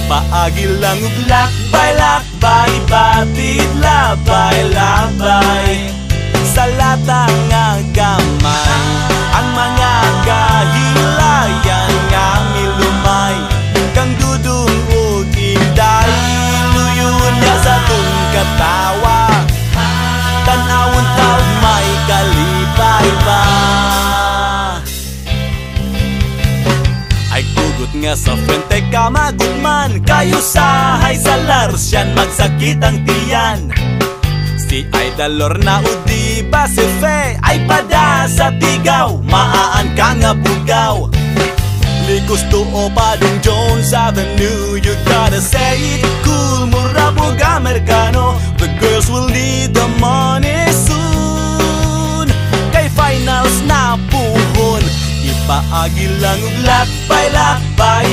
Paagi lang ug lakbay-lakbay, batid labay-labay sa latang nga gamay. Ang mga kahilayan nga milumay, kang dudong ug inday, luyon niya sa tung katawa. Tan-awon taog may kalipay pa. Ay gugot nga sa frente ka magugman, kayo sahay sa larsyan magsakit ang tiyan. Si Idol Lorna o di ba si Fe ay pada sa tigaw, maaan ka nga bugaw. Likos tuo Padong Jones Avenue, you gotta say it cool, mura po Amerikano. The girls will need the money soon, kay finals na puhon. Ipaagi lang ug lakbay-lakbay,